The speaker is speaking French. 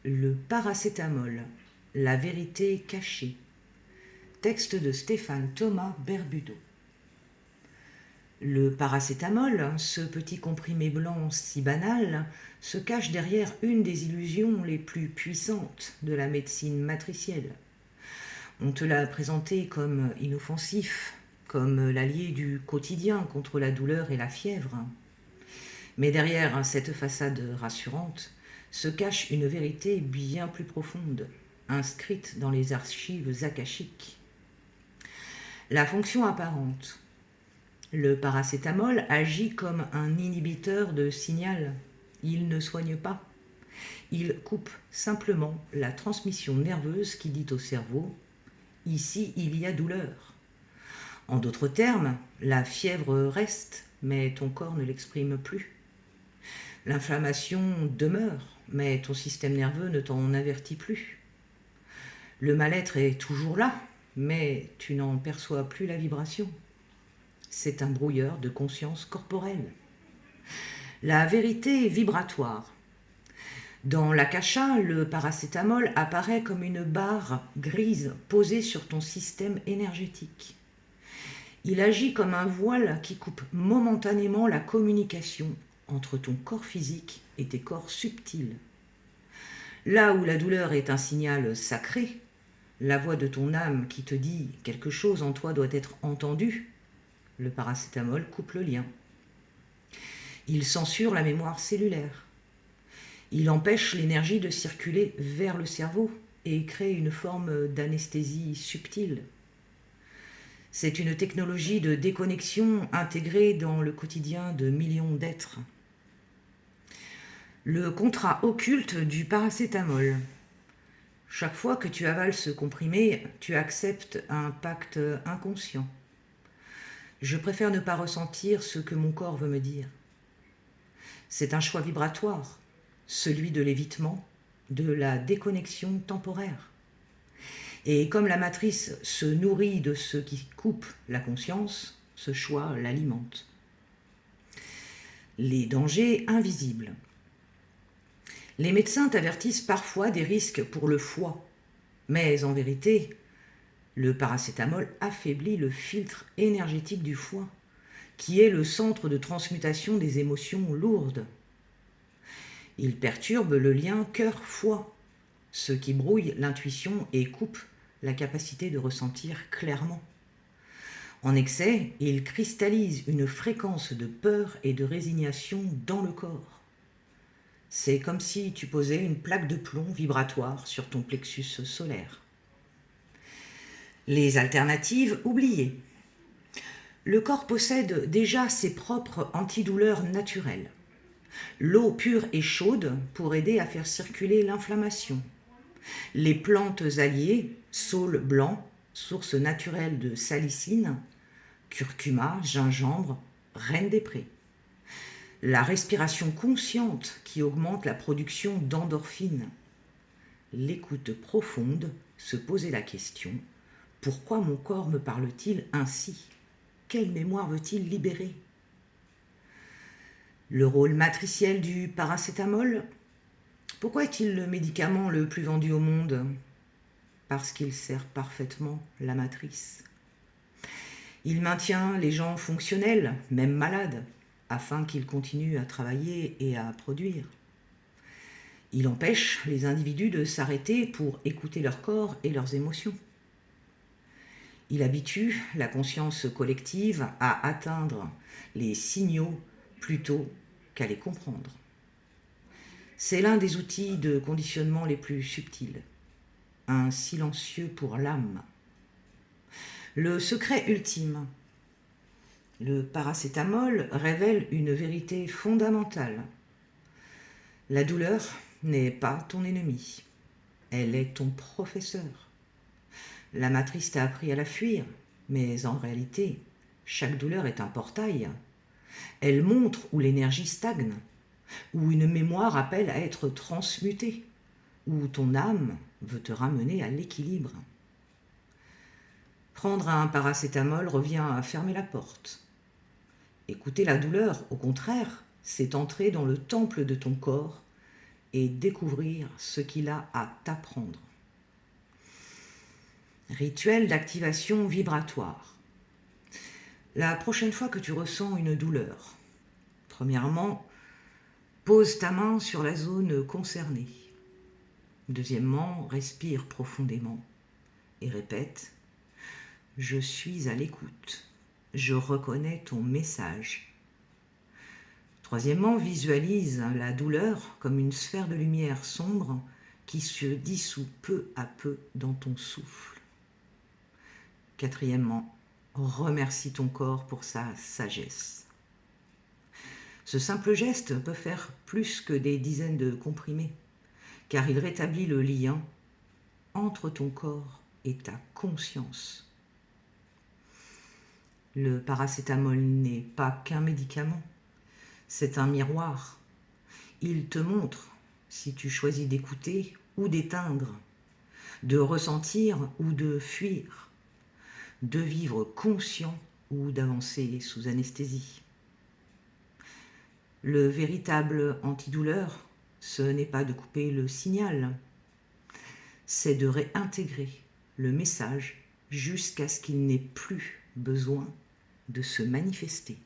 Le paracétamol, la vérité cachée. Texte de Stéphane Thomas Berbudo. Le paracétamol, ce petit comprimé blanc si banal, se cache derrière une des illusions les plus puissantes de la médecine matricielle. On te l'a présenté comme inoffensif, comme l'allié du quotidien contre la douleur et la fièvre. Mais derrière cette façade rassurante se cache une vérité bien plus profonde, inscrite dans les archives akashiques. La fonction apparente. Le paracétamol agit comme un inhibiteur de signal. Il ne soigne pas. Il coupe simplement la transmission nerveuse qui dit au cerveau « Ici, il y a douleur ». En d'autres termes, la fièvre reste, mais ton corps ne l'exprime plus. L'inflammation demeure, mais ton système nerveux ne t'en avertit plus. Le mal-être est toujours là, mais tu n'en perçois plus la vibration. C'est un brouilleur de conscience corporelle. La vérité vibratoire. Dans l'akasha, le paracétamol apparaît comme une barre grise posée sur ton système énergétique. Il agit comme un voile qui coupe momentanément la communication entre ton corps physique et tes corps subtils. Là où la douleur est un signal sacré, la voix de ton âme qui te dit quelque chose en toi doit être entendu, le paracétamol coupe le lien. Il censure la mémoire cellulaire. Il empêche l'énergie de circuler vers le cerveau et crée une forme d'anesthésie subtile. C'est une technologie de déconnexion intégrée dans le quotidien de millions d'êtres. Le contrat occulte du paracétamol. Chaque fois que tu avales ce comprimé, tu acceptes un pacte inconscient. Je préfère ne pas ressentir ce que mon corps veut me dire. C'est un choix vibratoire, celui de l'évitement, de la déconnexion temporaire. Et comme la matrice se nourrit de ce qui coupe la conscience, ce choix l'alimente. Les dangers invisibles. Les médecins t'avertissent parfois des risques pour le foie, mais en vérité, le paracétamol affaiblit le filtre énergétique du foie, qui est le centre de transmutation des émotions lourdes. Il perturbe le lien cœur-foie, ce qui brouille l'intuition et coupe la capacité de ressentir clairement. En excès, il cristallise une fréquence de peur et de résignation dans le corps. C'est comme si tu posais une plaque de plomb vibratoire sur ton plexus solaire. Les alternatives oubliées. Le corps possède déjà ses propres antidouleurs naturelles. L'eau pure et chaude pour aider à faire circuler l'inflammation. Les plantes alliées, saule blanc, source naturelle de salicine, curcuma, gingembre, reine des prés. La respiration consciente qui augmente la production d'endorphines. L'écoute profonde, se poser la question « Pourquoi mon corps me parle-t-il ainsi ? Quelle mémoire veut-il libérer ?» Le rôle matriciel du paracétamol. Pourquoi est-il le médicament le plus vendu au monde ? Parce qu'il sert parfaitement la matrice. Il maintient les gens fonctionnels, même malades, afin qu'ils continuent à travailler et à produire. Il empêche les individus de s'arrêter pour écouter leur corps et leurs émotions. Il habitue la conscience collective à atteindre les signaux plutôt qu'à les comprendre. C'est l'un des outils de conditionnement les plus subtils, un silencieux pour l'âme. Le secret ultime. Le paracétamol révèle une vérité fondamentale. La douleur n'est pas ton ennemi, elle est ton professeur. La matrice t'a appris à la fuir, mais en réalité, chaque douleur est un portail. Elle montre où l'énergie stagne, où une mémoire appelle à être transmutée, où ton âme veut te ramener à l'équilibre. Prendre un paracétamol revient à fermer la porte. Écouter la douleur, au contraire, c'est entrer dans le temple de ton corps et découvrir ce qu'il a à t'apprendre. Rituel d'activation vibratoire. La prochaine fois que tu ressens une douleur, premièrement, pose ta main sur la zone concernée. Deuxièmement, respire profondément et répète « Je suis à l'écoute. Je reconnais ton message. » Troisièmement, visualise la douleur comme une sphère de lumière sombre qui se dissout peu à peu dans ton souffle. Quatrièmement, remercie ton corps pour sa sagesse. Ce simple geste peut faire plus que des dizaines de comprimés, car il rétablit le lien entre ton corps et ta conscience. Le paracétamol n'est pas qu'un médicament, c'est un miroir. Il te montre si tu choisis d'écouter ou d'éteindre, de ressentir ou de fuir, de vivre conscient ou d'avancer sous anesthésie. Le véritable antidouleur, ce n'est pas de couper le signal, c'est de réintégrer le message jusqu'à ce qu'il n'ait plus besoin de se manifester.